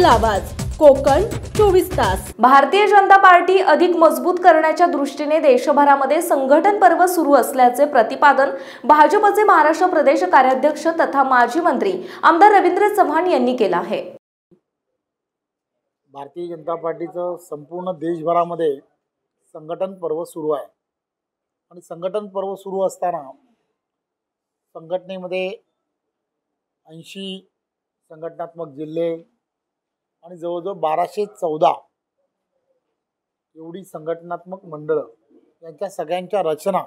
आपला आवाज कोकण 24 तास। भारतीय जनता पार्टी अधिक मजबूत करण्याच्या दृष्टीने देशभरामध्ये संघटन पर्व सुरू असल्याचे प्रतिपादन भाजपचे महाराष्ट्र प्रदेश कार्याध्यक्ष तथा माजी मंत्री आमदार रवींद्र चव्हाण यांनी केले आहे। भारतीय जनता पार्टीचं संपूर्ण देशभरामध्ये संघटन पर्व सुरू आहे आणि संघटन पर्व सुरू असताना संघटनेमध्ये 80 संघटनात्मक जिल्हे आणि जवळजवळ 1214 एवढी संघटनात्मक मंडळं यांच्या सगळ्यांच्या रचना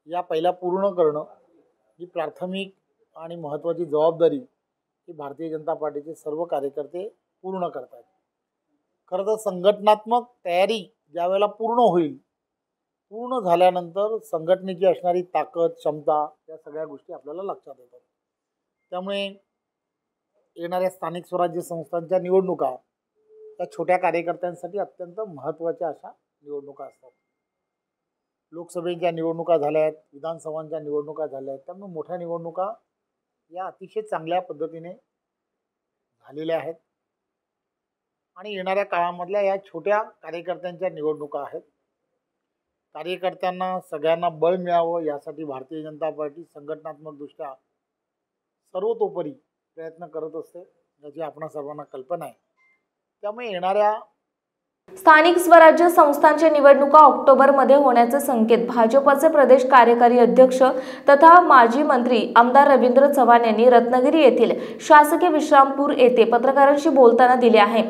या पहिला पूर्ण करणं ही प्राथमिक आणि महत्त्वाची जबाबदारी ही भारतीय जनता पार्टीचे सर्व कार्यकर्ते पूर्ण करतात। खरं तर संघटनात्मक तयारी ज्यावेळेला पूर्ण होईल, पूर्ण झाल्यानंतर संघटनेची असणारी ताकद क्षमता या सगळ्या गोष्टी आपल्याला लक्षात येतात। त्यामुळे येणाऱ्या स्थानिक स्वराज्य संस्थांच्या निवडणुका या छोट्या कार्यकर्त्यांसाठी अत्यंत महत्त्वाच्या अशा निवडणुका असतात। लोकसभेच्या निवडणुका झाल्या आहेत, विधानसभांच्या निवडणुका झाल्या आहेत, त्यामुळे मोठ्या निवडणुका या अतिशय चांगल्या पद्धतीने झालेल्या आहेत आणि येणाऱ्या काळामधल्या या छोट्या कार्यकर्त्यांच्या निवडणुका आहेत। कार्यकर्त्यांना सगळ्यांना बळ मिळावं यासाठी भारतीय जनता पार्टी संघटनात्मकदृष्ट्या सर्वतोपरी प्रयत्न करत असते, याची आपणा सर्वांना कल्पना आहे। त्यामुळे येणाऱ्या स्थानिक स्वराज्य संस्थांच्या निवडणुका ऑक्टोबरमध्ये होण्याचे संकेत भाजपचे प्रदेश कार्यकारी अध्यक्ष तथा माजी मंत्री आमदार रवींद्र चव्हाण यांनी रत्नागिरी येथील शासकीय विश्रामपूर येथे पत्रकारांशी बोलताना दिले आहे।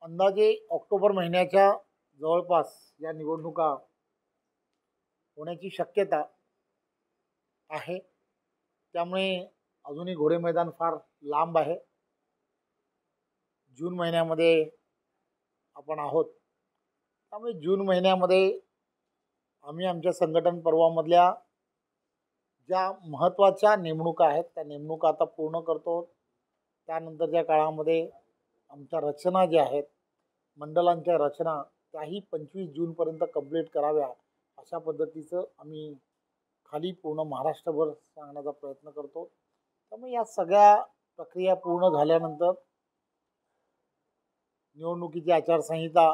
अंदाजे ऑक्टोबर महिन्याच्या जवळपास या निवडणुका होण्याची शक्यता आहे। त्यामुळे अजूनही घोडे मैदान फार लांब आहे। जून महिन्यामध्ये आपण आहोत, त्यामुळे जून महिन्यामध्ये आम्ही आमच्या संघटन पर्वामधल्या ज्या महत्त्वाच्या नेमणुका आहेत त्या नेमणुका आता पूर्ण करतो। त्यानंतरच्या काळामध्ये आमच्या रचना ज्या आहेत मंडळांच्या रचना त्याही 25 जूनपर्यंत कंप्लीट कराव्या अशा पद्धतीचं आम्ही खाली पूर्ण महाराष्ट्रभर सांगण्याचा प्रयत्न करतो। त्यामुळे या सगळ्या प्रक्रिया पूर्ण झाल्यानंतर निवडणुकीची आचारसंहिता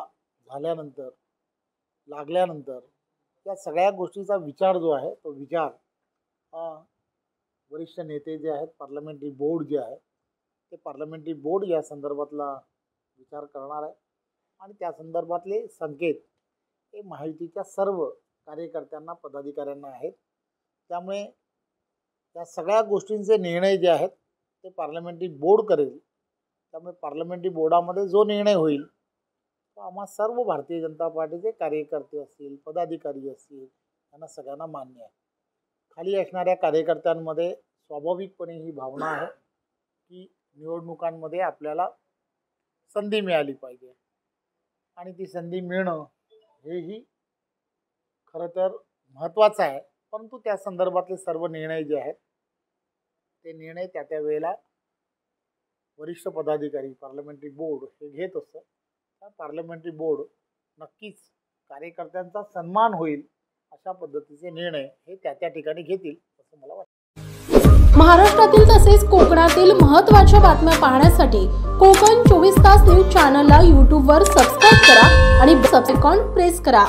झाल्यानंतर लागल्यानंतर या सगळ्या गोष्टीचा विचार जो आहे तो विचार वरिष्ठ नेते जे आहेत पार्लमेंटरी बोर्ड जे आहे ते पार्लमेंटरी बोर्ड या संदर्भातला विचार करणार आहे आणि त्या संदर्भातले संकेत हे महायुतीच्या सर्व कार्यकर्त्यांना पदाधिकाऱ्यांना आहेत। त्यामुळे या सगळ्या गोष्टींचे निर्णय जे आहेत ते पार्लमेंटरी बोर्ड करेल। त्यामुळे पार्लमेंटरी बोर्डामध्ये जो निर्णय होईल तो आम्हा सर्व भारतीय जनता पार्टीचे कार्यकर्ते असतील पदाधिकारी असतील यांना सगळ्यांना मान्य आहे। खाली असणाऱ्या कार्यकर्त्यांमध्ये स्वाभाविकपणे ही भावना आहे की निवडणुकांमध्ये आपल्याला संधी मिळाली पाहिजे आणि ती संधी मिळणं हेही खरं तर महत्त्वाचं आहे। परंतु त्या संदर्भातले सर्व निर्णय जे आहेत ते निर्णय त्या वेळेला वरिष्ठ पदाधिकारी पार्लमेंटरी बोर्ड हे घेत असतं। त्या पार्लमेंटरी बोर्ड नक्कीच कार्यकर्त्यांचा सन्मान होईल अशा पद्धतीचे निर्णय हे त्या ठिकाणी घेतील असं मला वाटतं। महाराष्ट्रातील तसेच कोकणातील महत्त्वाच्या बातम्या पाहण्यासाठी कोकण 24 तास न्यूज चॅनलला YouTube वर सबस्क्राइब करा आणि बेल आयकॉन प्रेस करा।